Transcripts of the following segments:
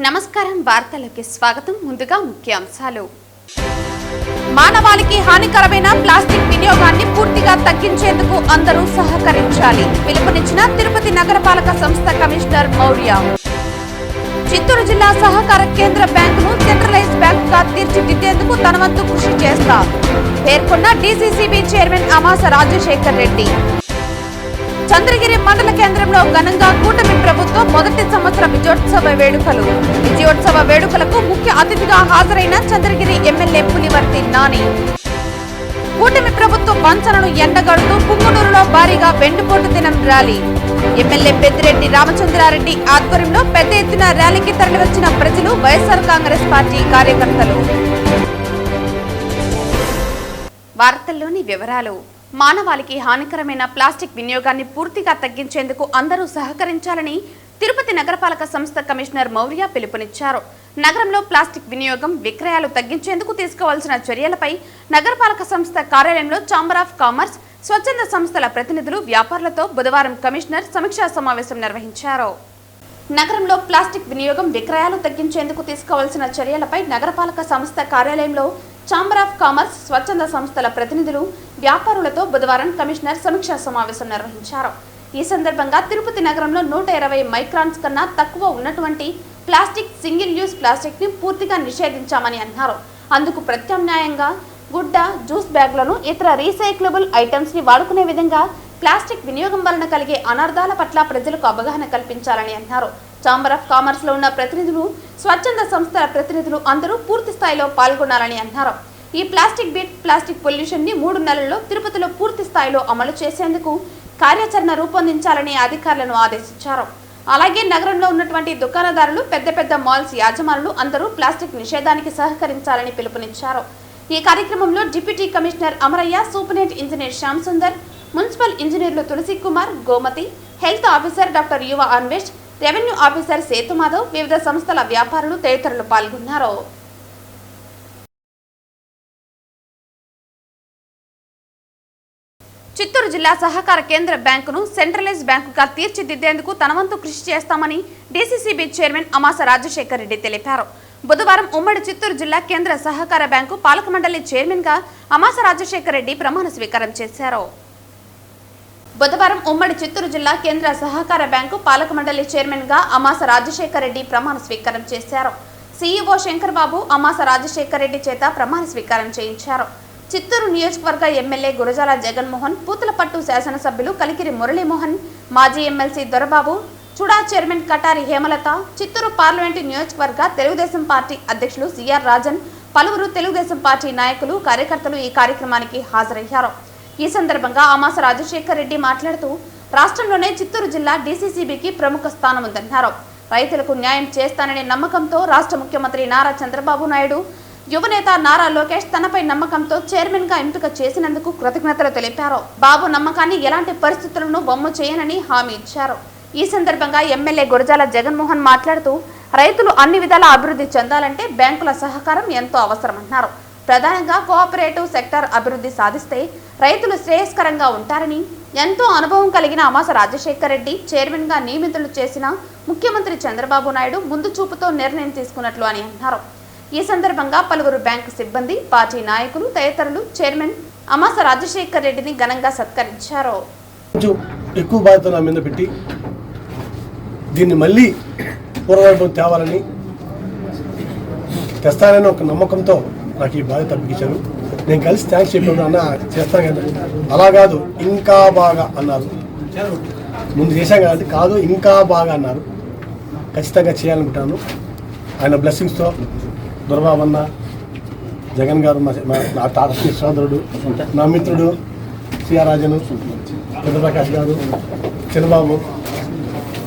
నమస్కారం వార్తలకు స్వాగతం ముందుగా ముఖ్యాంశాలు మానవాళికి హానికరమైన ప్లాస్టిక్ వినియోగాన్ని పూర్తిగా తగ్గించేందుకు అందరూ సహకరించాలి పిలుపునిచ్చిన తిరుపతి నగరపాలక సంస్థ కమిషనర్ మౌర్య చిత్తూరు జిల్లా సహకార కేంద్ర బ్యాంకును సెంట్రలైజ్డ్ బ్యాంకుగా తీర్చిదిద్దేందుకు తన వంతు కృషి చేస్తా పేర్కొన్న డీసీసీబీ చైర్మన్ అమాస రాజశేఖర్ రెడ్డి చంద్రగిరి మండల కేంద్రంలో ఘనంగా కూటమి ప్రభుత్వం మొదటి సంవత్సర విజయోత్సవ వేడుకలకు ముఖ్య అతిథిగా హాజరైన చంద్రగిరి ఎమ్మెల్యే పులివర్తి నాని కూటమి ప్రభుత్వ వంచనను ఎండగడుతూ పుంగునూరులో భారీగా వెండిపోటు దినం ర్యాలీ ఎమ్మెల్యే పెద్దిరెడ్డి రామచంద్రారెడ్డి ఆధ్వర్యంలో పెద్ద ఎత్తున ర్యాలీకి తరలివచ్చిన ప్రజలు వైఎస్ఆర్ కాంగ్రెస్ పార్టీ కార్యకర్తలు. వార్తల్లోని వివరాలు మానవాళికి హానికరమైన ప్లాస్టిక్ వినియోగాన్ని పూర్తిగా తగ్గించేందుకు అందరూ సహకరించాలని తిరుపతి నగరపాలక సంస్థ కమిషనర్ మౌర్య పిలుపునిచ్చారు. నగరంలో ప్లాస్టిక్ వినియోగం విక్రయాలు తగ్గించేందుకు తీసుకోవాల్సిన చర్యలపై నగరపాలక సంస్థ కార్యాలయంలో ఛాంబర్ ఆఫ్ కామర్స్, స్వచ్ఛంద సంస్థల ప్రతినిధులు, వ్యాపారులతో బుధవారం కమిషనర్ సమీక్షా సమావేశం నిర్వహించారు. నగరంలో ప్లాస్టిక్ వినియోగం విక్రయాలు తగ్గించేందుకు తీసుకోవాల్సిన చర్యలపై నగరపాలక సంస్థ కార్యాలయంలో ఛాంబర్ ఆఫ్ కామర్స్, స్వచ్ఛంద సంస్థల ప్రతినిధులు, వ్యాపారులతో బుధవారం కమిషనర్ సమీక్షా సమావేశం నిర్వహించారు. ఈ సందర్భంగా తిరుపతి నగరంలో 120 మైక్రాన్స్ కన్నా తక్కువ ఉన్నటువంటి ప్లాస్టిక్, సింగిల్ యూజ్ ప్లాస్టిక్ ని పూర్తిగా నిషేధించామని అన్నారు. అందుకు ప్రత్యామ్నాయంగా గుడ్డ, జ్యూస్ బ్యాగ్లను, ఇతర రీసైక్లబుల్ ఐటమ్స్ ని వాడుకునే విధంగా ప్లాస్టిక్ వినియోగం వలన కలిగే అనర్థాల పట్ల ప్రజలకు అవగాహన కల్పించాలని అన్నారు. ఛాంబర్ ఆఫ్ కామర్స్ లో ఉన్న ప్రతినిధులు, స్వచ్ఛంద సంస్థల ప్రతినిధులు అందరూ పూర్తి స్థాయిలో పాల్గొనాలని అన్నారు. ఈ ప్లాస్టిక్ బీట్ ప్లాస్టిక్ పొల్యూషన్ ని 3 నెలల్లో తిరుపతిలో పూర్తి స్థాయిలో అమలు చేసేందుకు కార్యాచరణ రూపొందించాలని అధికారులను ఆదేశించారు. అలాగే నగరంలో ఉన్నటువంటి దుకాణదారులు, పెద్ద మాల్స్ యాజమానులు అందరూ ప్లాస్టిక్ నిషేధానికి సహకరించాలని పిలుపునిచ్చారు. ఈ కార్యక్రమంలో deputy commissioner Amarayya, superintendent engineer Shyam Sundar, municipal ఇంజనీర్లు Tulasi Kumar, Gomathi, health officer doctor Yuva Anvesh, revenue officer Sethumadhav, వివిధ సంస్థల వ్యాపారులు తదితరులు పాల్గొన్నారు. చిత్తూరు జిల్లా సహకార కేంద్ర బ్యాంకును సెంట్రలైజ్డ్ బ్యాంకుగా తీర్చిదిద్దేందుకు తన వంతు కృషి చేస్తామని డీసీసీబీ చైర్మన్ అమాస రాజశేఖర్ రెడ్డి తెలిపారు. బుధవారం ఉమ్మడి చిత్తూరు జిల్లా కేంద్ర సహకార బ్యాంకు పాలక మండలి చైర్మన్ గా అమాస రాజశేఖర్ రెడ్డి ప్రమాణ స్వీకారం చేశారు. బుధవారం ఉమ్మడి చిత్తూరు జిల్లా కేంద్ర సహకార బ్యాంకు పాలక మండలి చైర్మన్ గా అమాస రాజశేఖర్ రెడ్డి ప్రమాణ స్వీకారం చేశారు. సీఈఓ శంకర్ బాబు అమాస రాజశేఖర్ రెడ్డి చేత ప్రమాణ స్వీకారం చేయించారు. చిత్తూరు నియోజకవర్గ ఎమ్మెల్యే గురజాల జగన్మోహన్, పూతలపట్టు శాసనసభ్యులు కలికిరి మురళీమోహన్, మాజీ MLC Dorababu, CHUDA chairman Katari Hemalatha, Chittoor parliament నియోజకవర్గ తెలుగుదేశం పార్టీ అధ్యక్షులు సిఆర్ రాజన్, పలువురు తెలుగుదేశం పార్టీ నాయకులు, కార్యకర్తలు ఈ కార్యక్రమానికి హాజరయ్యారు. ఈ సందర్భంగా అమాస రాజశేఖర్ రెడ్డి మాట్లాడుతూ రాష్ట్రంలోనే చిత్తూరు జిల్లా డీసీసీబీకి ప్రముఖ స్థానం ఉందన్నారు. రైతులకు న్యాయం చేస్తాననే నమ్మకంతో రాష్ట్ర ముఖ్యమంత్రి నారా చంద్రబాబు నాయుడు, యువనేత నారా లోకేష్ తనపై నమ్మకంతో చైర్మన్ గా ఎంపిక చేసినందుకు కృతజ్ఞతలు తెలిపారు. బాబు నమ్మకాన్ని ఎలాంటి పరిస్థితులను వమ్ము చేయనని హామీ ఇచ్చారు. ఈ సందర్భంగా ఎమ్మెల్యే గురజాల జగన్మోహన్ మాట్లాడుతూ రైతులు అన్ని విధాల అభివృద్ధి చెందాలంటే బ్యాంకుల సహకారం ఎంతో అవసరమన్నారు. ప్రధానంగా కోఆపరేటివ్ సెక్టర్ అభివృద్ధి సాధిస్తే రైతులు శ్రేయస్కరంగా ఉంటారని, ఎంతో అనుభవం కలిగిన అమాస రాజశేఖర్ రెడ్డి చైర్మన్ గా నియమితులు చేసిన ముఖ్యమంత్రి చంద్రబాబు నాయుడు ముందు చూపుతో నిర్ణయం తీసుకున్నట్లు అని అన్నారు. ఈ సందర్భంగా పలువురు బ్యాంకు సిబ్బంది, పార్టీ నాయకులు తదితరులు చైర్మన్ అమాస రాజశేఖర్ రెడ్డిని ఘనంగా సత్కరించారు. ఎక్కువ బాధ్యత నా మీద పెట్టి దీన్ని మళ్ళీ పూర్వవైభవం తేవాలని తెస్తానని ఒక నమ్మకంతో నాకు ఈ బాధ్యత అప్పగించారు. నేను కలిసి థ్యాంక్స్ చెప్పాను, అన్న చేస్తాను కదా, అలా కాదు ఇంకా బాగా అన్నారు. ముందు చేశాం కాబట్టి కాదు ఇంకా బాగా అన్నారు. ఖచ్చితంగా చేయాలనుకుంటాను. ఆయన బ్లెస్సింగ్స్తో దొరబాబు అన్న, జగన్ గారు, నా తాత సోదరుడు, నా మిత్రుడు సిఆర్ రాజను, చంద్రప్రకాష్ గారు, చంద్రబాబు,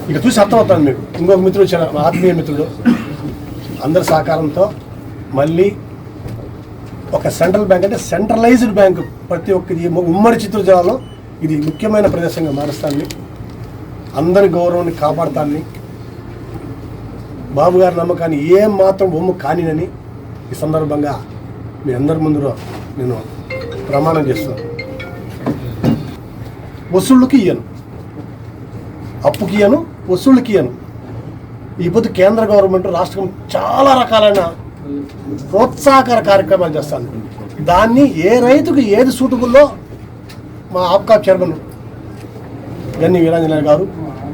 ఇక చూసి అర్థమవుతాను మీకు. ఇంకొక మిత్రుడు, మా ఆత్మీయ మిత్రుడు, అందరి సహకారంతో మళ్ళీ ఒక సెంట్రల్ బ్యాంక్ అంటే సెంట్రలైజ్డ్ బ్యాంకు ప్రతి ఒక్కరి ఉమ్మడి చిత్తూరు జిల్లాలో ఇది ముఖ్యమైన ప్రదేశంగా మారుస్తానని, అందరి గౌరవాన్ని కాపాడుతానని, బాబు గారి నమ్మకాన్ని ఏం మాత్రం బొమ్మ కానినని ఈ సందర్భంగా మీ అందరి ముందు నేను ప్రమాణం చేస్తున్నాను. వసూళ్ళకి ఇయ్యను, అప్పుకి ఇయ్యను, వసూళ్ళకి ఇయ్యను. ఈ పొద్దు కేంద్ర గవర్నమెంట్ రాష్ట్రం చాలా రకాలైన ప్రోత్సాహకర కార్యక్రమాలు చేస్తాను. దాన్ని ఏ రైతుకు ఏది సూటబుల్లో మా ఆప్కా చైర్మన్ గన్ని వీరాంజనేయ గారు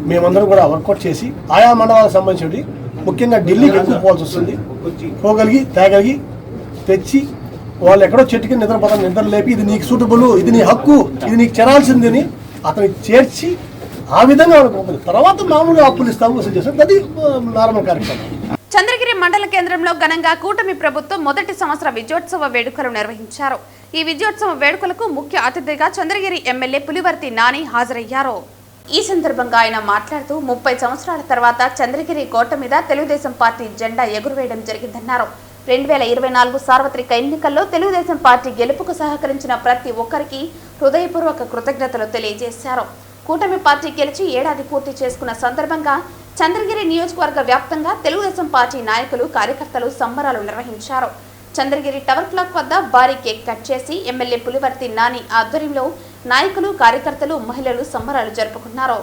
మేమందరం కూడా వర్కౌట్ చేసి ఆయా మండలాలకు సంబంధించి ముఖ్యంగా ఢిల్లీకి ఎక్కువ పోవాల్సి వస్తుంది, పోగలిగి తేగలిగి తెచ్చి వాళ్ళు ఎక్కడో చెట్టు కింద నిద్ర లేపి ఇది నీకు సూటబుల్, ఇది నీ హక్కు, ఇది నీకు చెరాల్సింది అని అతనికి చేర్చి ఆ విధంగా వాళ్ళకి తర్వాత మామూలుగా అప్పులు ఇస్తాము వసూలు చేస్తాం. అది నార్మల్ కార్యక్రమం. చంద్రగిరి మండల కేంద్రంలో ఘనంగా కూటమి ప్రభుత్వం మొదటి సంవత్సర విజయోత్సవ వేడుకలు నిర్వహించారు. ఈ విజయోత్సవ వేడుకలకు ముఖ్య అతిథిగా చంద్రగిరి ఎమ్మెల్యే పులివర్తి నాని హాజరయ్యారు. ఈ సందర్భంగా ఆయన మాట్లాడుతూ 30 సంవత్సరాల తర్వాత చంద్రగిరి కోట మీద తెలుగుదేశం పార్టీ జెండా ఎగురవేయడం జరిగిందన్నారు. 2024 సార్వత్రిక ఎన్నికల్లో తెలుగుదేశం పార్టీ గెలుపుకు సహకరించిన ప్రతి ఒక్కరికి హృదయపూర్వక కృతజ్ఞతలు తెలియజేశారు. కూటమి పార్టీ గెలిచి ఏడాది పూర్తి చేసుకున్న సందర్భంగా చంద్రగిరి నియోజకవర్గ వ్యాప్తంగా తెలుగుదేశం పార్టీ నాయకులు కార్యకర్తలు సంబరాలు నిర్వహించారు. చంద్రగిరి టవర్ క్లాక్ వద్ద భారీ కేక్ కట్ చేసి ఎమ్మెల్యే పులివర్తి నాని ఆధ్వర్యంలో నాయకులు కార్యకర్తలు మహిళలు సంబరాలు జరుపుకున్నారు.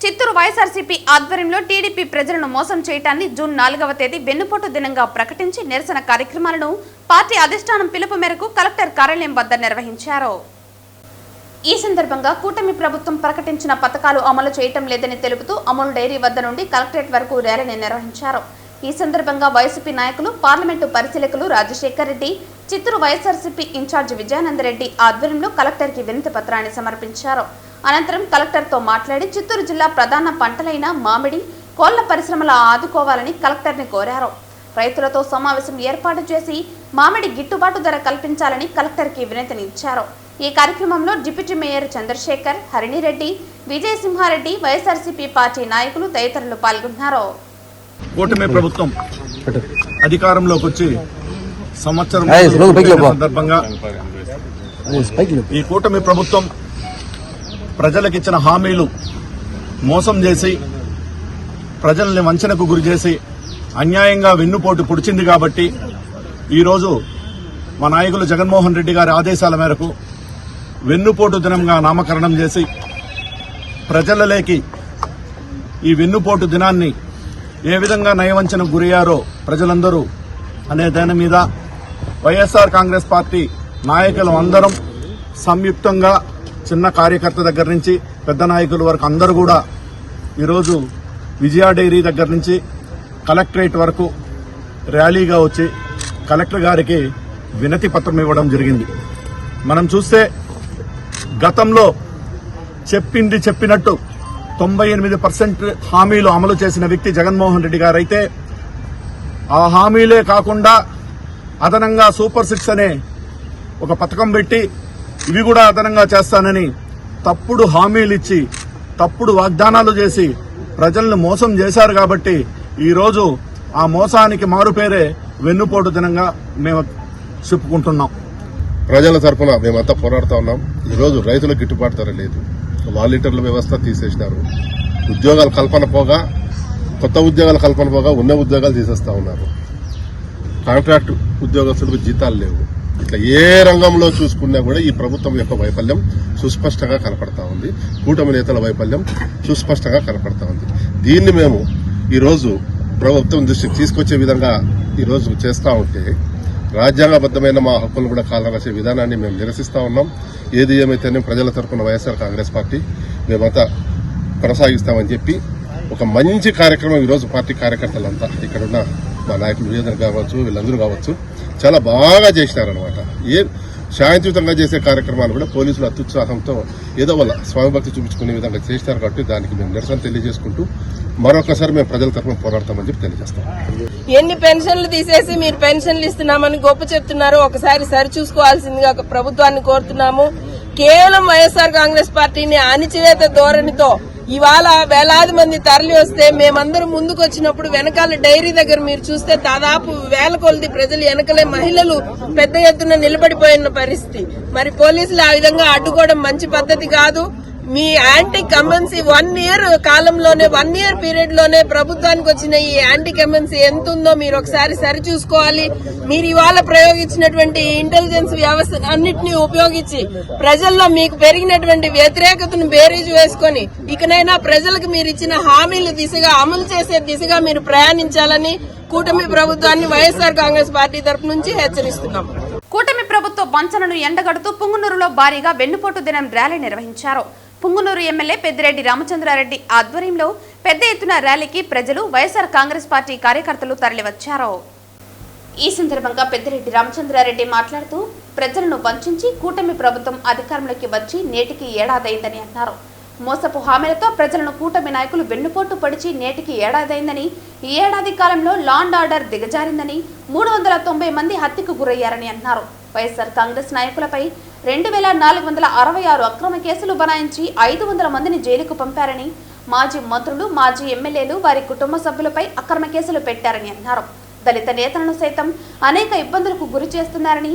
చిత్తూరు వైఎస్ఆర్సీపీ ఆధ్వర్యంలో టీడీపీ ప్రజలను మోసం చేయడాన్ని జూన్ 4వ తేదీ వెన్నుపోటు దినంగా ప్రకటించి నిరసన కార్యక్రమాలను పార్టీ అధిష్టానం పిలుపు మేరకు కలెక్టర్ కార్యాలయం వద్ద నిర్వహించారు. ఈ సందర్భంగా కూటమి ప్రభుత్వం ప్రకటించిన పథకాలు అమలు చేయటం లేదని తెలుపుతూ అమలు డైరీ వద్ద నుండి కలెక్టరేట్ వరకు ర్యాలీని నిర్వహించారు. ఈ సందర్భంగా వైసీపీ నాయకులు, పార్లమెంటు పరిశీలకులు రాజశేఖర్ రెడ్డి, చిత్తూరు వైఎస్ఆర్సీపీ ఇన్ఛార్జి విజయానందరెడ్డి ఆధ్వర్యంలో కలెక్టర్కి వినతి పత్రాన్ని సమర్పించారు. అనంతరం కలెక్టర్తో మాట్లాడి చిత్తూరు జిల్లా ప్రధాన పంటలైన మామిడి, కోళ్ల పరిశ్రమల ఆదుకోవాలని కలెక్టర్ని కోరారు. రైతులతో సమావేశం ఏర్పాటు చేసి మామిడి గిట్టుబాటు ధర కల్పించాలని కలెక్టర్కి వినతిని ఇచ్చారు. ఈ కార్యక్రమంలో deputy mayor Chandrasekhar, Harini Reddy, Vijayasimha Reddy, YSRCP party నాయకులు తదితరులు పాల్గొన్నారు. కూటమి ప్రభుత్వం అధికారంలోకి వచ్చి సంవత్సరం సందర్భంగా ఈ కూటమి ప్రభుత్వం ప్రజలకు ఇచ్చిన హామీలు మోసం చేసి ప్రజల్ని వంచనకు గురి చేసి అన్యాయంగా వెన్నుపోటు పొడిచింది కాబట్టి ఈరోజు మా నాయకులు జగన్మోహన్ రెడ్డి గారి ఆదేశాల మేరకు వెన్నుపోటు దినంగా నామకరణం చేసి ప్రజలలోకి ఈ వెన్నుపోటు దినాన్ని ఏ విధంగా నయవంచనకు గురయ్యారో ప్రజలందరూ అనే దాని మీద వైఎస్ఆర్ కాంగ్రెస్ పార్టీ నాయకులు అందరం సంయుక్తంగా చిన్న కార్యకర్త దగ్గర నుంచి పెద్ద నాయకుల వరకు అందరూ కూడా ఈరోజు విజయ డైరీ దగ్గర నుంచి కలెక్టరేట్ వరకు ర్యాలీగా వచ్చి కలెక్టర్ గారికి వినతి పత్రం ఇవ్వడం జరిగింది. మనం చూస్తే గతంలో చెప్పింది చెప్పినట్టు 98% హామీలు అమలు చేసిన వ్యక్తి జగన్మోహన్ రెడ్డి గారు అయితే ఆ హామీలే కాకుండా అదనంగా సూపర్ 6 అనే ఒక పథకం పెట్టి ఇవి కూడా అదనంగా చేస్తానని తప్పుడు హామీలు ఇచ్చి తప్పుడు వాగ్దానాలు చేసి ప్రజల్ని మోసం చేశారు. కాబట్టి ఈరోజు ఆ మోసానికి మారుపేరే వెన్నుపోటు దినంగా మేము చెప్పుకుంటున్నాం. ప్రజల తరఫున మేమంతా పోరాడుతూ ఉన్నాం. ఈరోజు రైతులకు గిట్టుబాటు ధర లేదు, వాలంటీర్ల వ్యవస్థ తీసేసినారు, ఉద్యోగాల కల్పన పోగా కొత్త ఉద్యోగాల కల్పన పోగా ఉన్న ఉద్యోగాలు తీసేస్తా ఉన్నారు, కాంట్రాక్ట్ ఉద్యోగస్తులకు జీతాలు లేవు. ఇట్లా ఏ రంగంలో చూసుకున్నా కూడా ఈ ప్రభుత్వం యొక్క వైఫల్యం సుస్పష్టంగా కనపడతా ఉంది. కూటమి నేతల వైఫల్యం సుస్పష్టంగా కనపడతా ఉంది. దీన్ని మేము ఈరోజు ప్రభుత్వం దృష్టికి తీసుకొచ్చే విధంగా ఈరోజు చేస్తా ఉంటే రాజ్యాంగబద్దమైన మా హక్కులను కూడా కాలరాసే విధానాన్ని మేము నిరసిస్తా ఉన్నాం. ఏది ఏమైతేనే ప్రజల తరపున వైఎస్ఆర్ కాంగ్రెస్ పార్టీ మేమంతా కొనసాగిస్తామని చెప్పి ఒక మంచి కార్యక్రమం ఈరోజు పార్టీ కార్యకర్తలంతా ఇక్కడున్న మా నాయకులు విజేందర్ కావచ్చు, వీళ్ళందరూ కావచ్చు చాలా బాగా చేసినారనమాట. శాంతియుతంగా చేసే కార్యక్రమాలు కూడా పోలీసులు అత్యుత్సాహంతో ఏదో వల్ల స్వామిభక్తి చూపించుకునే విధంగా చేసినారు. కాబట్టి దానికి మేము నిరసన తెలియజేసుకుంటూ మరొకసారి మేము ప్రజల తరఫున పోరాడతామని చెప్పి తెలియజేస్తాం. ఎన్ని పెన్షన్లు తీసేసి మీరు పెన్షన్లు ఇస్తున్నామని గొప్ప చెప్తున్నారు. ఒకసారి సరి చూసుకోవాల్సిందిగా ప్రభుత్వాన్ని కోరుతున్నాము. కేవలం వైఎస్ఆర్ కాంగ్రెస్ పార్టీని అణిచివేత ధోరణితో ఇవాళ వేలాది మంది తరలి వస్తే మేమందరం ముందుకు వచ్చినప్పుడు వెనకాల డైరీ దగ్గర మీరు చూస్తే దాదాపు వేల కొలది ప్రజలు వెనకలే మహిళలు పెద్ద ఎత్తున నిలబడిపోయిన పరిస్థితి. మరి పోలీసులు ఆ విధంగా అడ్డుకోవడం మంచి పద్ధతి కాదు. మీ యాంటీ కమెన్సీ 1 ఇయర్ కాలంలోనే 1 ఇయర్ పీరియడ్ లోనే ప్రభుత్వానికి వచ్చిన ఈ యాంటీ కమెన్సీ ఎంత ఉందో మీరు ఒకసారి సరి చూసుకోవాలి. మీరు ఇవాళ ప్రయోగించినటువంటి ఇంటెలిజెన్స్ వ్యవస్థ అన్నిటినీ ఉపయోగించి ప్రజల్లో మీకు పెరిగినటువంటి వ్యతిరేకతను బేరీజు వేసుకొని ఇకనైనా ప్రజలకు మీరు ఇచ్చిన హామీల దిశగా అమలు చేసే దిశగా మీరు ప్రయాణించాలని కూటమి ప్రభుత్వాన్ని వైఎస్ఆర్ కాంగ్రెస్ పార్టీ తరఫు నుంచి హెచ్చరిస్తున్నాం. కూటమి ప్రభుత్వ వంచనను ఎండగడుతూ పుంగునూరులో భారీగా వెన్నుపోటు దినం ర్యాలీ నిర్వహించారు. పుంగునూరు ఎమ్మెల్యే పెద్దిరెడ్డి రామచంద్రారెడ్డి ఆధ్వర్యంలో పెద్ద ఎత్తున ర్యాలీకి ప్రజలు, వైఎస్ఆర్ కాంగ్రెస్ పార్టీ కార్యకర్తలు తరలివచ్చారు. ఈ సందర్భంగా పెద్దిరెడ్డి రామచంద్రారెడ్డి మాట్లాడుతూ ప్రజలను వంచించి కూటమి ప్రభుత్వం అధికారంలోకి వచ్చి నేటికి ఏడాదైందని అన్నారు. మోసపు హామీలతో ప్రజలను కూటమి నాయకులు వెన్నుపోటు పొడిచి నేటికి ఏడాదైందని, ఈ ఏడాది కాలంలో లా అండ్ ఆర్డర్ దిగజారిందని, 390 మంది హత్యకు గురయ్యారని అన్నారు. వైఎస్ఆర్ కాంగ్రెస్ నాయకులపై 2466 అక్రమ కేసులు బనాయించి 500 మందిని జైలుకు పంపారని, మాజీ మంత్రులు, మాజీ ఎమ్మెల్యేలు, వారి కుటుంబ సభ్యులపై అక్రమ కేసులు పెట్టారని అన్నారు. దళిత నేతలను సైతం అనేక ఇబ్బందులకు గురి చేస్తున్నారని,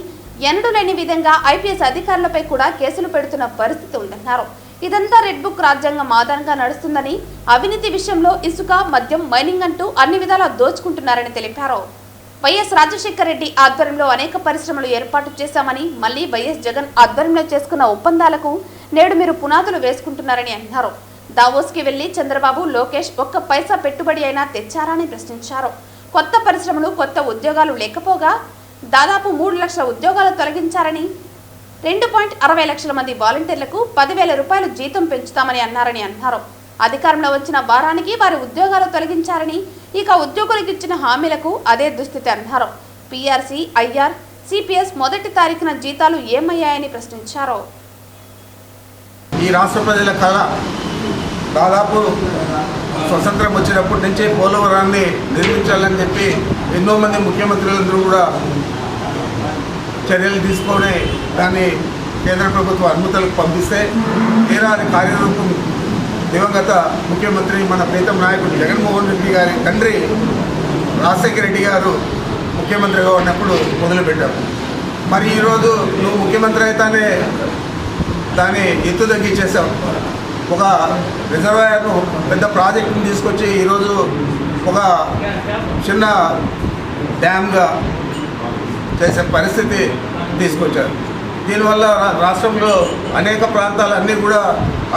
ఎన్నడూ లేని విధంగా ఐపీఎస్ అధికారులపై కూడా కేసులు పెడుతున్న పరిస్థితి ఉందన్నారు. ఇదంతా రెడ్ బుక్ రాజ్యాంగం ఆధారంగా నడుస్తుందని, అవినీతి విషయంలో ఇసుక, మద్యం, మైనింగ్ అంటూ అన్ని విధాలా దోచుకుంటున్నారని తెలిపారు. వైఎస్ రాజశేఖర రెడ్డి ఆధ్వర్యంలో అనేక పరిశ్రమలు ఏర్పాటు చేశామని, మళ్లీ వైఎస్ జగన్ ఆధ్వర్యంలో చేసుకున్న ఒప్పందాలకు నేడు మీరు పునాదులు వేసుకుంటున్నారని అన్నారు. దావోస్కి వెళ్లి చంద్రబాబు, లోకేష్ ఒక్క పైసా పెట్టుబడి అయినా తెచ్చారని ప్రశ్నించారు. కొత్త పరిశ్రమలు, కొత్త ఉద్యోగాలు లేకపోగా దాదాపు 3 లక్షల ఉద్యోగాలు తొలగించారని, 2.60 లక్షల మంది వాలంటీర్లకు 10,000 రూపాయలు జీతం పెంచుతామని అన్నారు. అధికారంలో వచ్చిన వారానికి వారి ఉద్యోగాలు తొలగించారని, ఇక ఉద్యోగులకు ఇచ్చిన హామీలకు అదే దుస్థితి అన్నారు. పీఆర్సీ, ఐఆర్, సిపిఎస్ మొదటి తారీఖున జీతాలు ఏమయ్యాయని ప్రశ్నించారు. ఈ రాష్ట్ర ప్రజల కళ దాదాపు స్వతంత్రం వచ్చినప్పటి నుంచే పోలవరాన్ని నిర్మించాలని చెప్పి ఎన్నో మంది ముఖ్యమంత్రులందరూ కూడా చర్యలు తీసుకొని దాన్ని కేంద్ర ప్రభుత్వ అనుమతులకు పంపిస్తే తీరా అది కార్యరూపం దివంగత ముఖ్యమంత్రి మన ప్రీతం నాయకుడు జగన్మోహన్ రెడ్డి గారి తండ్రి రాజశేఖర రెడ్డి గారు ముఖ్యమంత్రిగా ఉన్నప్పుడు మొదలుపెట్టారు. మరి ఈరోజు నువ్వు ముఖ్యమంత్రి అయితేనే దాన్ని ఎత్తు తగ్గించేసావు. ఒక రిజర్వాయర్ను, పెద్ద ప్రాజెక్టును తీసుకొచ్చి ఈరోజు ఒక చిన్న డ్యామ్గా చేసే పరిస్థితి తీసుకొచ్చారు. దీనివల్ల రాష్ట్రంలో అనేక ప్రాంతాలన్నీ కూడా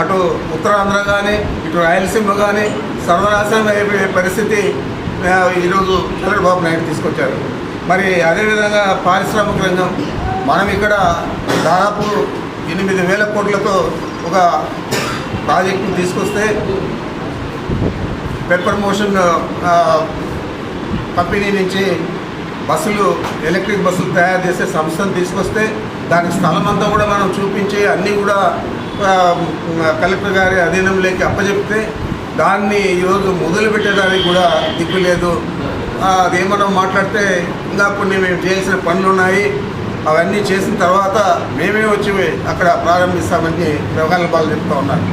అటు ఉత్తరాంధ్ర కానీ, ఇటు రాయలసీమ కానీ సర్వనాశనం అయిపోయే పరిస్థితి ఈరోజు చంద్రబాబు నాయుడు తీసుకొచ్చారు. మరి అదేవిధంగా పారిశ్రామిక రంగం, మనం ఇక్కడ దాదాపు 8,000 కోట్లతో ఒక ప్రాజెక్టును తీసుకొస్తే పెప్పర్ మోషన్ కంపెనీ నుంచి బస్సులు, ఎలక్ట్రిక్ బస్సులు తయారు చేసే సంస్థను తీసుకొస్తే దానికి స్థలం అంతా కూడా మనం చూపించి అన్నీ కూడా కలెక్టర్ గారి అధీనంలోకి అప్పచెప్తే దాన్ని ఈరోజు మొదలు పెట్టడానికి కూడా దిక్కు లేదు. అదేమన్నా మాట్లాడితే ఇంకా కొన్ని మేము చేయాల్సిన పనులు ఉన్నాయి, అవన్నీ చేసిన తర్వాత మేమే వచ్చి అక్కడ ప్రారంభిస్తామని వ్యవహారాల వాళ్ళు చెప్తూ ఉన్నారు.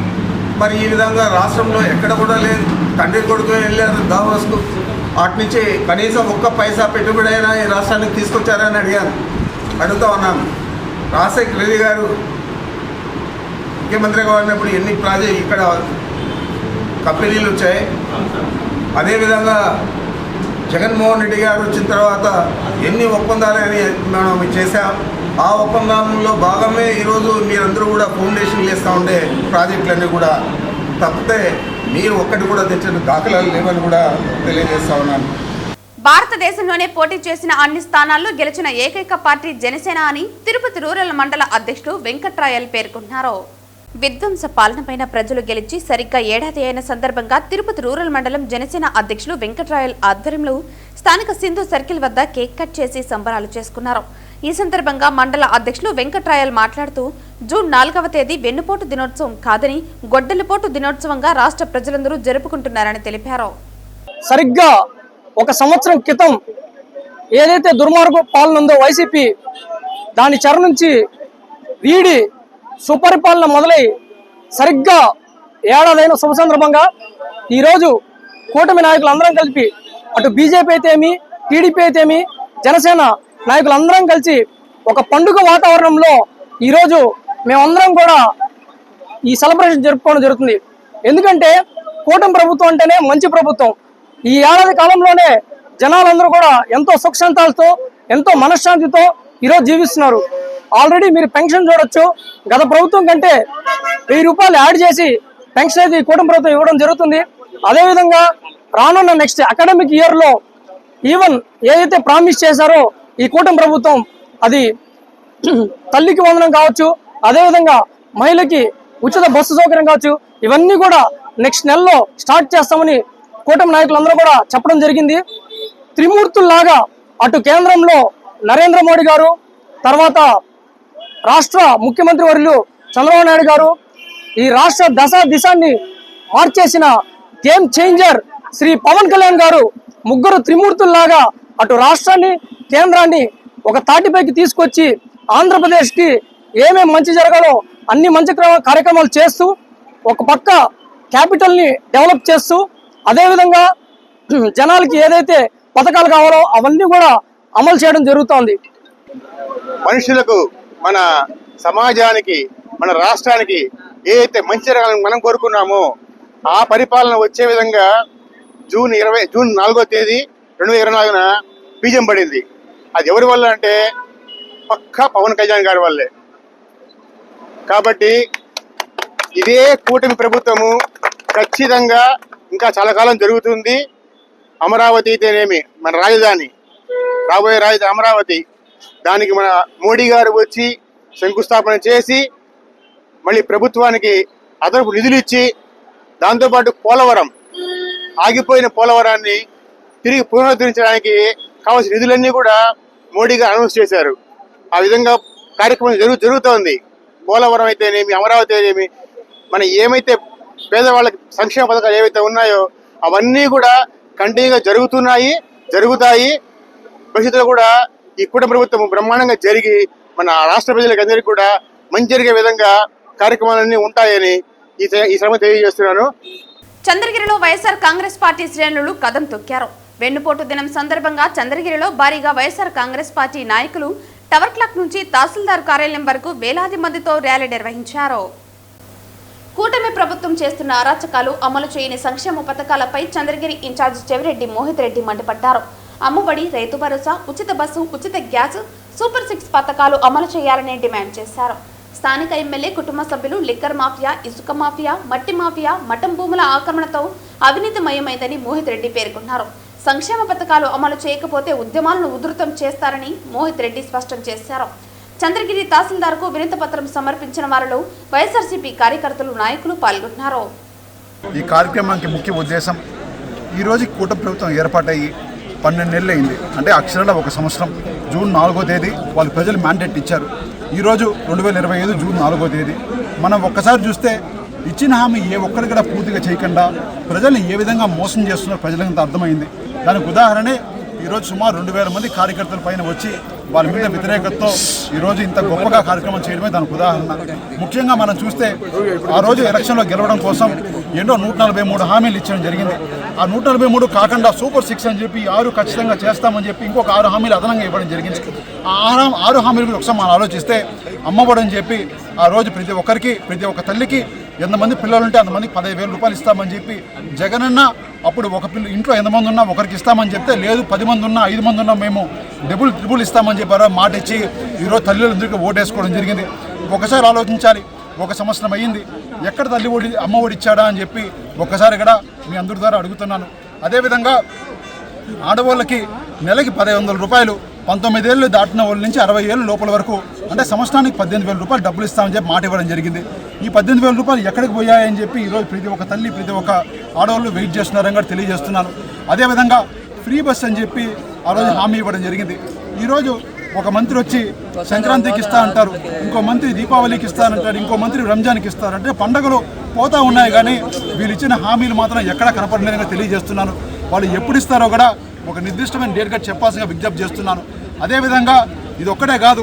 మరి ఈ విధంగా రాష్ట్రంలో ఎక్కడ కూడా లేదు. తండ్రి కొడుకు వెళ్ళారు దావోస్కు, వాటి నుంచి కనీసం ఒక్క పైసా పెట్టుబడి అయినా ఈ రాష్ట్రానికి తీసుకొచ్చారని అడుగుతూ ఉన్నాను. రాజశేఖర రెడ్డి గారు ముఖ్యమంత్రిగా ఉన్నప్పుడు ఎన్ని ఇక్కడ కంపెనీలు వచ్చాయి. అదేవిధంగా జగన్మోహన్ రెడ్డి గారు వచ్చిన తర్వాత ఎన్ని ఒప్పందాలని మనం చేశాం. ఆ ఒప్పందంలో భాగమే ఈరోజు మీరందరూ కూడా ఫౌండేషన్లు వేస్తూ ఉండే ప్రాజెక్టులన్నీ కూడా తప్పితే మీరు ఒక్కటి కూడా తెచ్చిన దాఖలాలు లేవని కూడా తెలియజేస్తా ఉన్నాను. భారతదేశంలోనే పోటీ చేసిన అన్ని స్థానాల్లో గెలిచిన ఏకైక పార్టీ జనసేన అని తిరుపతి రూరల్ మండల అధ్యక్షుడు వెంకట్రాయల్ పేర్కొన్నారు. విధ్వంస పాలనపైన ప్రజలు గెలిచి సరిగ్గా ఏడాది అయిన సందర్భంగా తిరుపతి రూరల్ మండలం జనసేన అధ్యక్షులు వెంకట్రాయల్ ఆధ్వర్యంలో స్థానిక సింధు సర్కిల్ వద్ద కేక్ కట్ చేసి సంబరాలు చేసుకున్నారు. ఈ సందర్భంగా మండల అధ్యక్షులు వెంకట్రాయల్ మాట్లాడుతూ జూన్ 4వ తేదీ వెన్నుపోటు దినోత్సవం కాదని గొడ్డలిపోటు దినోత్సవంగా రాష్ట్ర ప్రజలందరూ జరుపుకుంటున్నారని తెలిపారు. సరిగ్గా 1 సంవత్సరం క్రితం ఏదైతే దుర్మార్గ పాలన ఉందో వైసీపీ, దాని చెర నుంచి వీడి సుపరిపాలన మొదలై సరిగ్గా ఏడాదైన శుభ సందర్భంగా ఈరోజు కూటమి నాయకులు అందరం కలిపి అటు బీజేపీ అయితేమి, టీడీపీ అయితేమి, జనసేన నాయకులందరం కలిసి ఒక పండుగ వాతావరణంలో ఈరోజు మేమందరం కూడా ఈ సెలబ్రేషన్ జరుపుకోవడం జరుగుతుంది. ఎందుకంటే కూటమి ప్రభుత్వం అంటేనే మంచి ప్రభుత్వం. ఈ ఏడాది కాలంలోనే జనాలందరూ కూడా ఎంతో సుఖశాంతాలతో ఎంతో మనశ్శాంతితో ఈరోజు జీవిస్తున్నారు. ఆల్రెడీ మీరు పెన్షన్ చూడొచ్చు, గత ప్రభుత్వం కంటే 1000 రూపాయలు యాడ్ చేసి పెన్షన్ అయితే ఈ కూటమి ప్రభుత్వం ఇవ్వడం జరుగుతుంది. అదేవిధంగా రానున్న నెక్స్ట్ అకాడమిక్ ఇయర్ లో ఈవెన్ ఏదైతే ప్రామిస్ చేశారో ఈ కూటమి ప్రభుత్వం, అది తల్లికి వందనం కావచ్చు, అదేవిధంగా మహిళకి ఉచిత బస్సు సౌకర్యం కావచ్చు, ఇవన్నీ కూడా నెక్స్ట్ నెలలో స్టార్ట్ చేస్తామని కూటమి నాయకులందరూ కూడా చెప్పడం జరిగింది. త్రిమూర్తుల్లాగా అటు కేంద్రంలో నరేంద్ర మోడీ గారు, తర్వాత రాష్ట్ర ముఖ్యమంత్రి వర్యులు చంద్రబాబు నాయుడు గారు, ఈ రాష్ట్ర దిశాన్ని మార్చేసిన గేమ్ చేంజర్ శ్రీ పవన్ కళ్యాణ్ గారు, ముగ్గురు త్రిమూర్తుల్లాగా అటు రాష్ట్రాన్ని కేంద్రాన్ని ఒక తాటిపైకి తీసుకొచ్చి ఆంధ్రప్రదేశ్కి ఏమేమి మంచి జరగాలో అన్ని మంచి కార్యక్రమాలు చేస్తూ ఒక పక్క క్యాపిటల్ని డెవలప్ చేస్తూ అదేవిధంగా జనాలకి ఏదైతే పథకాలు కావాలో అవన్నీ కూడా అమలు చేయడం జరుగుతోంది. మనుషులకు, మన సమాజానికి, మన రాష్ట్రానికి ఏదైతే మంచి జరగాలని మనం కోరుకున్నామో ఆ పరిపాలన వచ్చే విధంగా జూన్ 4వ తేదీ 2024న బీజం పడింది. అది ఎవరి వల్ల అంటే పక్కా పవన్ కళ్యాణ్ గారి వల్లే. కాబట్టి ఇదే కూటమి ప్రభుత్వము ఖచ్చితంగా ఇంకా చాలా కాలం జరుగుతుంది. అమరావతి అయితేనేమి మన రాజధాని, రాబోయే రాజధాని అమరావతి, దానికి మన మోడీ గారు వచ్చి శంకుస్థాపన చేసి మళ్ళీ ప్రభుత్వానికి అదనపు నిధులు ఇచ్చి, దాంతోపాటు పోలవరం, ఆగిపోయిన పోలవరాన్ని తిరిగి పునరుద్ధరించడానికి కావాల్సిన నిధులన్నీ కూడా మోడీ గారు అనౌన్స్ చేశారు. ఆ విధంగా కార్యక్రమం జరుగుతోంది. పోలవరం అయితేనేమి, అమరావతి అయితేనేమి, మన ఏమైతే పేదవాళ్ళకి సంక్షేమ పథకాలు ఏవైతే ఉన్నాయో అవన్నీ కూడా కంటిన్యూగా జరుగుతాయి. భవిష్యత్తులో కూడా ఈ కూటమి ప్రభుత్వం బ్రహ్మాండంగా జరిగి మన రాష్ట్ర ప్రజలకు అందరికీ కూడా మంచి జరిగే విధంగా కార్యక్రమాలన్నీ ఉంటాయని ఈ శ్రమ తెలియజేస్తున్నాను. చంద్రగిరిలో వైఎస్ఆర్ కాంగ్రెస్ పార్టీ శ్రేణులు కదం తొక్కారు. వెన్నుపోటు దినం సందర్భంగా చంద్రగిరిలో భారీగా వైఎస్ఆర్ కాంగ్రెస్ పార్టీ నాయకులు టవర్ క్లాక్ నుంచి తహసీల్దార్ కార్యాలయం వరకు వేలాది మందితో ర్యాలీ నిర్వహించారు. కూటమి ప్రభుత్వం చేస్తున్న అరాచకాలు, అమలు చేయని సంక్షేమ పథకాలపై చంద్రగిరి ఇన్ఛార్జ్ చెవిరెడ్డి మోహిత్ రెడ్డి మండిపడ్డారు. అమ్మఒడి, రైతు భరోసా, ఉచిత బస్సు, ఉచిత గ్యాస్, సూపర్ 6 పథకాలు అమలు చేయాలని డిమాండ్ చేశారు. స్థానిక ఎమ్మెల్యే కుటుంబ సభ్యులు లిక్కర్ మాఫియా, ఇసుక మాఫియా, మట్టి మాఫియా, మఠం భూముల ఆక్రమణతో అవినీతిమయమైందని మోహిత్ రెడ్డి పేర్కొన్నారు. సంక్షేమ పథకాలు అమలు చేయకపోతే ఉద్యమాలను ఉధృతం చేస్తారని మోహిత్ రెడ్డి స్పష్టం చేశారు. చంద్రగిరి తహసీల్దార్కు వినతి పత్రం సమర్పించిన వారిలో వైఎస్ఆర్సీపీ కార్యకర్తలు, నాయకులు పాల్గొన్నారు. ఈ కార్యక్రమానికి ముఖ్య ఉద్దేశం, ఈరోజు కూటమి ప్రభుత్వం ఏర్పాటయ్యి 12 నెలలు అయింది. అంటే అక్షరాల 1 సంవత్సరం. జూన్ 4వ తేదీ వాళ్ళు ప్రజలు మ్యాండేట్ ఇచ్చారు. ఈరోజు 2025 జూన్ 4వ తేదీ. మనం ఒక్కసారి చూస్తే ఇచ్చిన హామీ ఏ ఒక్కరి కూడా పూర్తిగా చేయకుండా ప్రజల్ని ఏ విధంగా మోసం చేస్తున్నారో ప్రజలంతా అర్థమైంది. దానికి ఉదాహరణే ఈరోజు సుమారు 2000 మంది కార్యకర్తల పైన వచ్చి వాళ్ళ మీద వ్యతిరేకతతో ఈరోజు ఇంత గొప్పగా కార్యక్రమం చేయడమే దానికి ఉదాహరణ. ముఖ్యంగా మనం చూస్తే ఆ రోజు ఎలక్షన్లో గెలవడం కోసం ఎన్నో 143 హామీలు ఇచ్చడం జరిగింది. ఆ 143 కాకుండా సూపర్ 6 అని చెప్పి 6 ఖచ్చితంగా చేస్తామని చెప్పి ఇంకొక 6 హామీలు అదనంగా ఇవ్వడం జరిగింది. ఆ 6 హామీల గురించి ఒకసారి మనం ఆలోచిస్తే, అమ్మఒడని చెప్పి ఆ రోజు ప్రతి ఒక్క తల్లికి ఎంతమంది పిల్లలు ఉంటే అంతమందికి 15,000 రూపాయలు ఇస్తామని చెప్పి జగనన్న అప్పుడు ఒక ఇంట్లో ఎంతమంది ఉన్నా ఒకరికి ఇస్తామని చెప్తే, లేదు 10 మంది ఉన్నా 5 మంది ఉన్నా మేము డబుల్ ఇస్తామని చెప్పారో మాట ఇచ్చి ఈరోజు తల్లిదండ్రులకి ఓటేసుకోవడం జరిగింది. ఒకసారి ఆలోచించాలి, 1 సంవత్సరం అయ్యింది, ఎక్కడ అమ్మ ఒడి ఇచ్చాడా అని చెప్పి ఒక్కసారి కూడా మీ అందరి ద్వారా అడుగుతున్నాను. అదేవిధంగా ఆడవాళ్ళకి నెలకి 1,500 రూపాయలు, 19 ఏళ్ళు దాటిన వాళ్ళ నుంచి 60 ఏళ్ళ లోపల వరకు, అంటే సంవత్సరానికి 18,000 రూపాయలు డబ్బులు ఇస్తామని చెప్పి మాట ఇవ్వడం జరిగింది. ఈ 18,000 రూపాయలు ఎక్కడికి పోయాయని చెప్పి ఈరోజు ప్రతి ఒక్క తల్లి, ప్రతి ఒక్క ఆడవాళ్ళు వెయిట్ చేస్తున్నారని కూడా తెలియజేస్తున్నాను. అదేవిధంగా ఫ్రీ బస్ అని చెప్పి ఆ రోజు హామీ ఇవ్వడం జరిగింది. ఈరోజు ఒక మంత్రి వచ్చి సంక్రాంతికి ఇస్తా అంటారు, ఇంకో మంత్రి దీపావళికి ఇస్తానంటారు, ఇంకో మంత్రి రంజాన్కి ఇస్తారంటే పండుగలు పోతా ఉన్నాయి, కానీ వీళ్ళు ఇచ్చిన హామీలు మాత్రం ఎక్కడా కనపడలేదని తెలియజేస్తున్నాను. వాళ్ళు ఎప్పుడు ఇస్తారో కూడా ఒక నిర్దిష్టమైన డేట్ కూడా చెప్పాల్సిందిగా విజ్ఞప్తి చేస్తున్నాను. అదేవిధంగా ఇది ఒక్కటే కాదు,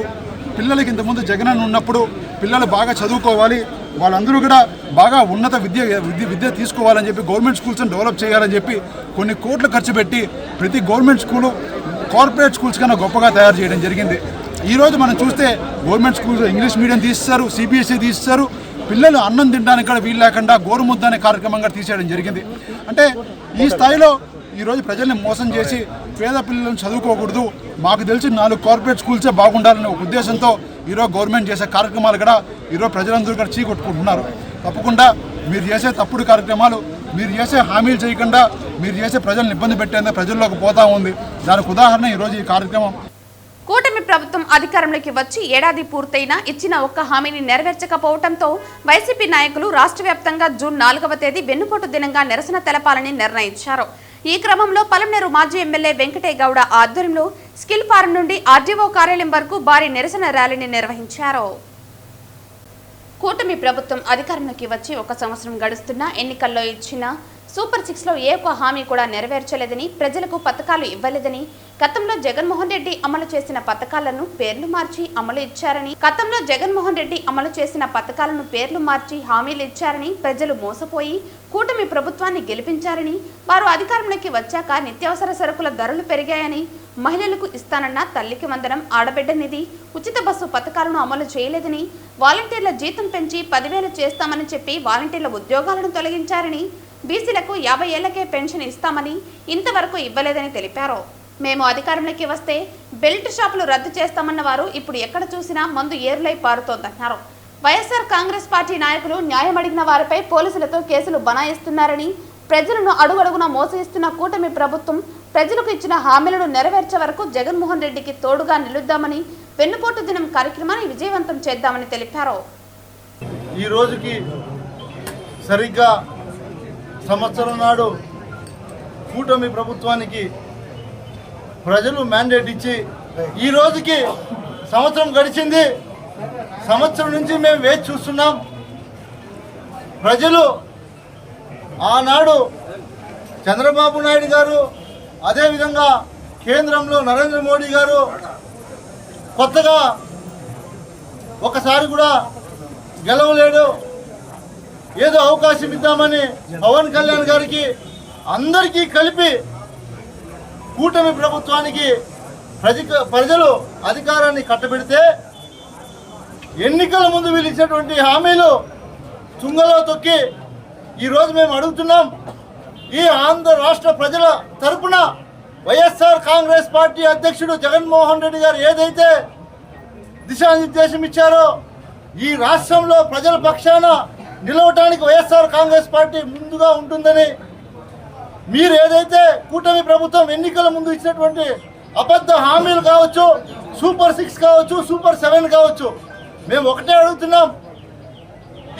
పిల్లలకి ఇంతకుముందు జగనన్న ఉన్నప్పుడు పిల్లలు బాగా చదువుకోవాలి, వాళ్ళందరూ కూడా బాగా ఉన్నత విద్య తీసుకోవాలని చెప్పి గవర్నమెంట్ స్కూల్స్ని డెవలప్ చేయాలని చెప్పి కొన్ని కోట్లు ఖర్చు పెట్టి ప్రతి గవర్నమెంట్ స్కూలు కార్పొరేట్ స్కూల్స్ కన్నా గొప్పగా తయారు చేయడం జరిగింది. ఈరోజు మనం చూస్తే గవర్నమెంట్ స్కూల్స్ ఇంగ్లీష్ మీడియం తీస్తారు, సిబిఎస్ఈ తీస్తారు, పిల్లలు అన్నం తినడానికి కూడా వీలు లేకుండా గోరుముద్ద అనే కార్యక్రమంగా తీసేయడం జరిగింది. అంటే ఈ స్థాయిలో ఈరోజు ప్రజల్ని మోసం చేసి పేద పిల్లలను చదువుకోకూడదు, మాకు తెలిసి 4 కార్పొరేట్ స్కూల్సే బాగుండాలనే ఒక ఉద్దేశంతో ఈరోజు గవర్నమెంట్ చేసే కార్యక్రమాలు కూడా ఈరోజు ప్రజలందరూ కూడా చీకొట్టుకుంటున్నారు. తప్పకుండా మీరు చేసే తప్పుడు కార్యక్రమాలు, మీరు చేసే హామీలు చేయకుండా మీరు చేసే ప్రజలను ఇబ్బంది పెట్టేందుకు ప్రజల్లోకి పోతా ఉంది. దానికి ఉదాహరణ ఈరోజు ఈ కార్యక్రమం. కూటమి ప్రభుత్వం అధికారంలోకి వచ్చి ఏడాది పూర్తయినా ఇచ్చిన ఒక్క హామీని నెరవేర్చకపోవడంతో వైసీపీ నాయకులు రాష్ట్ర వ్యాప్తంగా జూన్ 4వ తేదీ వెన్నుపోటు దినంగా నిరసన తెలపాలని నిర్ణయించారు. ఈ క్రమంలో పలమనేరు మాజీ ఎమ్మెల్యే వెంకటే గౌడ ఆధ్వర్యంలో స్కిల్ ఫారం నుండి ఆర్డీఓ కార్యాలయం వరకు భారీ నిరసన ర్యాలీని నిర్వహించారు. కూటమి ప్రభుత్వం అధికారంలోకి వచ్చి 1 సంవత్సరం గడుస్తున్నా ఎన్నికల్లో ఇచ్చిన సూపర్ 6లో ఏ ఒక్క హామీ కూడా నెరవేర్చలేదని, ప్రజలకు పథకాలు ఇవ్వలేదని, గతంలో జగన్మోహన్ రెడ్డి అమలు చేసిన పథకాలను పేర్లు మార్చి హామీలు ఇచ్చారని, ప్రజలు మోసపోయి కూటమి ప్రభుత్వాన్ని గెలిపించారని, వారు అధికారంలోకి వచ్చాక నిత్యావసర సరుకుల ధరలు పెరిగాయని, మహిళలకు ఇస్తానన్న తల్లికి వందనం, ఆడబిడ్డ నిధి, ఉచిత బస్సు పథకాలను అమలు చేయలేదని, వాలంటీర్ల జీతం పెంచి 10,000 చేస్తామని చెప్పి వాలంటీర్ల ఉద్యోగాలను తొలగించారని, బీసీలకు 50 ఏళ్లకే పెన్షన్ ఇస్తామని ఇంతవరకు ఇవ్వలేదని తెలిపారు. మేము అధికారంలోకి వస్తే బెల్ట్ షాపులు రద్దు చేస్తామన్న వారు ఇప్పుడు ఎక్కడ చూసినా మందు ఏరులై పారుతోందన్నారు. వైఎస్ఆర్ కాంగ్రెస్ పార్టీ నాయకులు న్యాయం అడిగిన వారిపై పోలీసులతో కేసులు బనాయిస్తున్నారని, ప్రజలను అడుగడుగునా మోసగిస్తున్న కూటమి ప్రభుత్వం ప్రజలకు ఇచ్చిన హామీలను నెరవేర్చే వరకు జగన్మోహన్ రెడ్డికి తోడుగా నిలుద్దామని, వెన్నుపోటు దినం కార్యక్రమాన్ని విజయవంతం చేద్దామని తెలిపారు. ఈ రోజుకి సరిగ్గా సంవత్సరం నాడు కూటమి ప్రభుత్వానికి ప్రజలు మ్యాండేట్ ఇచ్చి ఈ రోజుకి సంవత్సరం గడిచింది. సంవత్సరం నుంచి మేము వేచి చూస్తున్నాం. ప్రజలు ఆనాడు చంద్రబాబు నాయుడు గారు, అదేవిధంగా కేంద్రంలో నరేంద్ర మోడీ గారు కొత్తగా ఒకసారి కూడా గెలవలేడు, ఏదో అవకాశం ఇద్దామని పవన్ కళ్యాణ్ గారికి అందరికీ కలిపి కూటమి ప్రభుత్వానికి ప్రజలు అధికారాన్ని కట్టబెడితే ఎన్నికల ముందు వీళ్ళు ఇచ్చినటువంటి హామీలు తుంగలో తొక్కి ఈరోజు మేము అడుగుతున్నాం. ఈ ఆంధ్ర రాష్ట్ర ప్రజల తరపున వైఎస్ఆర్ కాంగ్రెస్ పార్టీ అధ్యక్షుడు జగన్మోహన్ రెడ్డి గారు ఏదైతే దిశానిర్దేశం ఇచ్చారో, ఈ రాష్ట్రంలో ప్రజల పక్షాన నిలవటానికి వైఎస్ఆర్ కాంగ్రెస్ పార్టీ ముందుగా ఉంటుందని, మీరు ఏదైతే కూటమి ప్రభుత్వం ఎన్నికల ముందు ఇచ్చినటువంటి అబద్ధ హామీలు కావచ్చు, సూపర్ 6 కావచ్చు, సూపర్ 7 కావచ్చు, మేము ఒకటే అడుగుతున్నాం.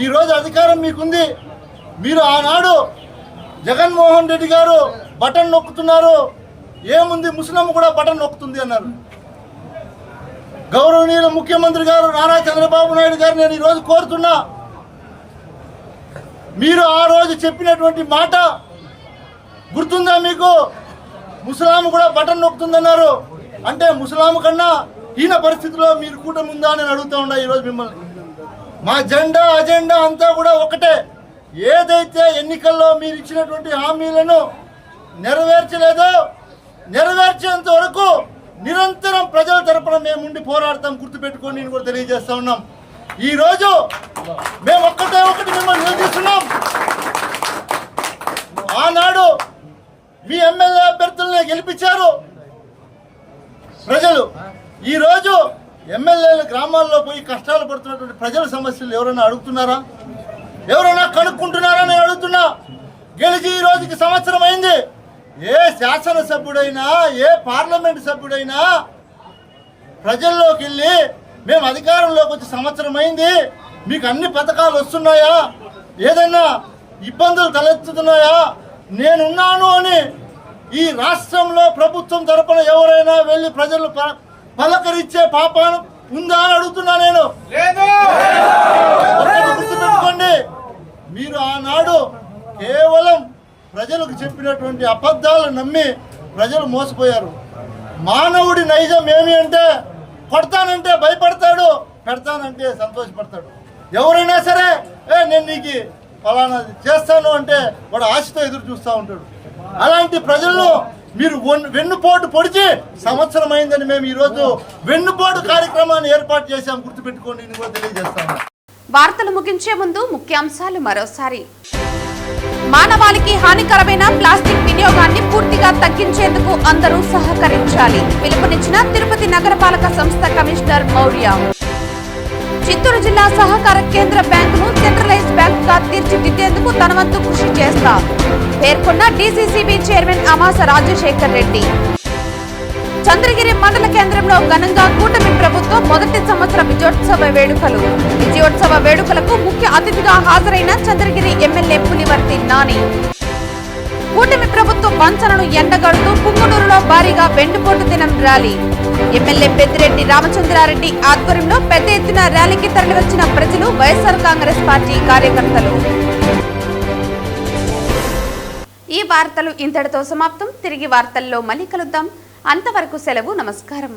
ఈరోజు అధికారం మీకుంది. మీరు ఆనాడు జగన్మోహన్ రెడ్డి గారు బటన్ నొక్కుతున్నారు, ఏముంది ముస్లిం కూడా బటన్ నొక్కుతుంది అన్నారు. గౌరవనీయుల ముఖ్యమంత్రి గారు నారా చంద్రబాబు నాయుడు గారు నేను ఈరోజు కోరుతున్నా, మీరు ఆ రోజు చెప్పినటువంటి మాట గుర్తుందా మీకు? ముస్లాం కూడా బటన్ నొక్కుతుందన్నారు. అంటే ముస్లాం కన్నా హీన పరిస్థితిలో మీరు కూటమి ఉందా అని అడుగుతూ ఉన్నా ఈరోజు మిమ్మల్ని. మా అజెండా అంతా కూడా ఒకటే. ఏదైతే ఎన్నికల్లో మీరు ఇచ్చినటువంటి హామీలను నెరవేర్చలేదో, నెరవేర్చేంత వరకు నిరంతరం ప్రజల తరపున మేము ఉండి పోరాడతాం. గుర్తుపెట్టుకొని నేను కూడా తెలియజేస్తా ఉన్నాం. ఈ రోజు మేము ఒకటి మిమ్మల్ని నిలదీస్తున్నాం. ఆనాడు మీ ఎమ్మెల్యే అభ్యర్థుల్ని గెలిపించారు ప్రజలు. ఈ రోజు ఎమ్మెల్యేల గ్రామాల్లో పోయి కష్టాలు పడుతున్నటువంటి ప్రజల సమస్యలు ఎవరైనా అడుగుతున్నారా? ఎవరైనా కనుక్కుంటున్నారా నేను అడుగుతున్నా. గెలిచి ఈ రోజుకి సంవత్సరం అయింది. ఏ శాసనసభ్యుడైనా, ఏ పార్లమెంట్ సభ్యుడైనా ప్రజల్లోకి వెళ్ళి మేము అధికారంలోకి వచ్చి సంవత్సరం అయింది, మీకు అన్ని పథకాలు వస్తున్నాయా, ఏదైనా ఇబ్బందులు తలెత్తుతున్నాయా, నేనున్నాను అని ఈ రాష్ట్రంలో ప్రభుత్వం తరపున ఎవరైనా వెళ్ళి ప్రజలు పలకరించే పాపాను ఉందా అని అడుగుతున్నా నేను. గుర్తుపెట్టుకోండి, మీరు ఆనాడు కేవలం ప్రజలకు చెప్పినటువంటి అబద్ధాలను నమ్మి ప్రజలు మోసపోయారు. మానవుడి నైజం ఏమి అంటే కొడతానంటే భయపడతాడు, పెడతానంటే సంతోషపడతాడు. ఎవరైనా సరే నేను నీకు ఫలానా చేస్తాను అంటే వాడు ఆశతో ఎదురు చూస్తూ ఉంటాడు. అలాంటి ప్రజలను మీరు వెన్నుపోటు పొడిచి సంవత్సరం అయిందని మేము ఈరోజు వెన్నుపోటు కార్యక్రమాన్ని ఏర్పాటు చేశాం. గుర్తుపెట్టుకోండి, నేను కూడా తెలియజేస్తాను. వార్తలు ముగించే ముందు ముఖ్యాంశాలు మరోసారి. మానవాళికి హానికరమైన ప్లాస్టిక్ వినియోగాన్ని పూర్తిగా తగ్గించేందుకు అందరూ సహకరించాలి. పిలుపునిచ్చిన తిరుపతి నగరపాలక సంస్థ కమిషనర్ మౌర్య. చిత్తూరు జిల్లా సహకార కేంద్ర బ్యాంకును సెంట్రలైజ్ బ్యాంకుగా తీర్చిదిద్దేందుకు తన వంతు కృషి చేస్తా పేర్కొన్న డీసీసీబీ చైర్మన్ అమాస రాజశేఖర్ రెడ్డి. చంద్రగిరి మండల కేంద్రంలో ఘనంగా కూటమి ప్రభుత్వం మొదటి సంవత్సర విజయోత్సవ వేడుకలు. విజయోత్సవ వేడుకలకు ముఖ్య అతిథిగా హాజరైన చంద్రగిరి ఎమ్మెల్యే పులివర్తి నాని. కూటమి ప్రభుత్వం వంచనను ఎండగడుతూ పుంగనూరులో భారీగా వెండిపోటు దినం ర్యాలీ. ఎమ్మెల్యే పెద్దిరెడ్డి రామచంద్రారెడ్డి ఆధ్వర్యంలో పెద్ద ఎత్తున ర్యాలీకి తరలివచ్చిన ప్రజలు, వైఎస్ఆర్ కాంగ్రెస్ పార్టీ కార్యకర్తలు. ఈ వార్తలు ఇంతటితో సమాప్తం. తిరిగి వార్తల్లో మళ్ళీ కలుద్దాం. అంతవరకు సెలవు. నమస్కారం.